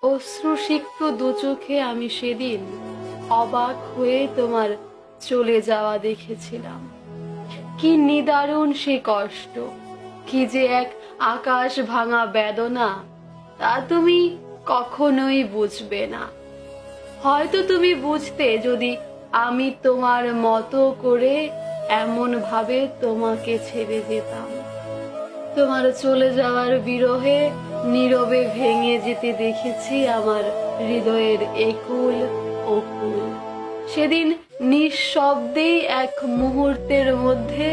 অশ্রুসিক্ত দু চোখে আমি সেদিন অবাক হয়ে তোমার চলে যাওয়া দেখেছিলাম। কি নিদারুণ সে কষ্ট, কি যে এক আকাশ ভাঙা বেদনা, তা তুমি কখনোই বুঝবে না। হয়তো তুমি বুঝতে যদি আমি তোমার মতো করে এমন ভাবে তোমাকে ছেড়ে যেতাম। তোমার চলে যাওয়ার বিরহে নীরবে ভেঙে যেতে দেখেছি আমার হৃদয়ের একুল ওকুল। সেদিন নিঃশব্দেই এক মুহূর্তের মধ্যে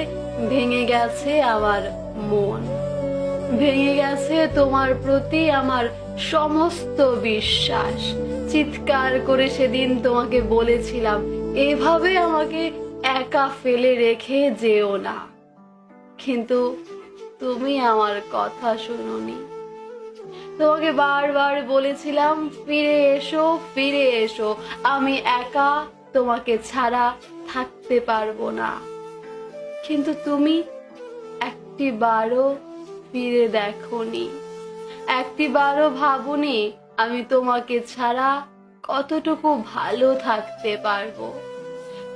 ভেঙে গেছে আমার মন, ভেঙে গেছে তোমার প্রতি আমার সমস্ত বিশ্বাস। চিৎকার করে সেদিন তোমাকে বলেছিলাম, এভাবে আমাকে একা ফেলে রেখে যেও না। কিন্তু তুমি আমার কথা শুনোনি। তোমাকে বারবার বলেছিলাম, ফিরে এসো, ফিরে এসো, আমি একা তোমাকে ছাড়া থাকতে পারবো না। কিন্তু তুমি একটিবারও ফিরে দেখোনি, একটিবারও ভাবনি আমি তোমাকে ছাড়া কতটুকু ভালো থাকতে পারবো,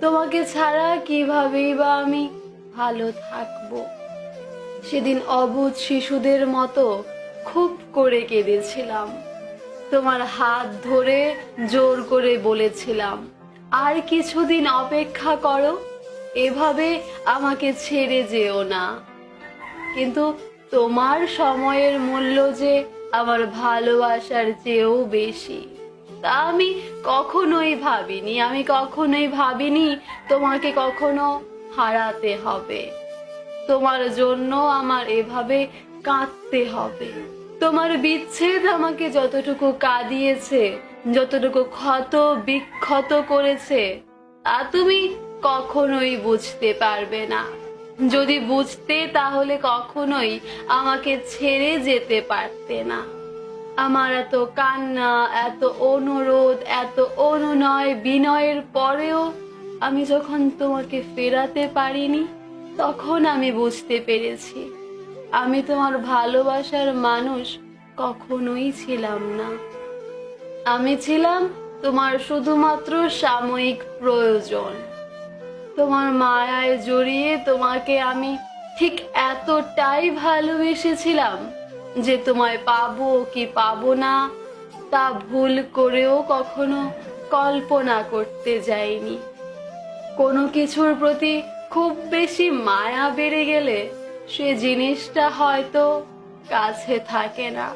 তোমাকে ছাড়া কিভাবেই বা আমি ভালো থাকবো। সেদিন অবুঝ শিশুদের মতো খুব করে কেঁদেছিলাম, তোমার হাত ধরে জোর করে বলেছিলাম, আর কিছুদিন অপেক্ষা করো, এভাবে আমাকে ছেড়ে যেও না। কিন্তু তোমার সময়ের মূল্য যে আমার ভালোবাসার চেয়েও বেশি, তা আমি কখনোই ভাবিনি। আমি কখনোই ভাবিনি তোমাকে কখনো হারাতে হবে, তোমার জন্য আমার এভাবে কাঁদতে হবে। তোমার বিচ্ছেদ আমাকে যতটুকু কাঁদিয়েছে, যতটুকু ক্ষত বিক্ষত করেছে, তা তুমি কখনোই বুঝতে পারবে না। যদি বুঝতে, তাহলে কখনোই আমাকে ছেড়ে যেতে পারতে না। আমার এত কান্না, এত অনুরোধ, এত অনুনয় বিনয়ের পরেও আমি যখন তোমাকে ফেরাতে পারিনি, তখন আমি বুঝতে পেরেছি আমি তোমার ভালোবাসার মানুষ কখনোই ছিলাম না। আমি ছিলাম তোমার শুধুমাত্র সাময়িক প্রয়োজন। তোমার মায়ায় জড়িয়ে তোমাকে আমি ঠিক এতটাই ভালোবেসেছিলাম যে তোমায় পাবো কি পাবো না তা ভুল করেও কখনো কল্পনা করতে যাইনি। কোনো কিছুর প্রতি খুব বেশি মায়া বেড়ে গেলে সে জিনিসটা হয়তো কাছে থাকে না,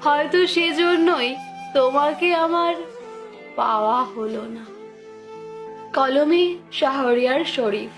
হয়তো সেজন্যই তোমাকে আমার পাওয়া হলো না। কলমে শাহরিয়ার শরীফ।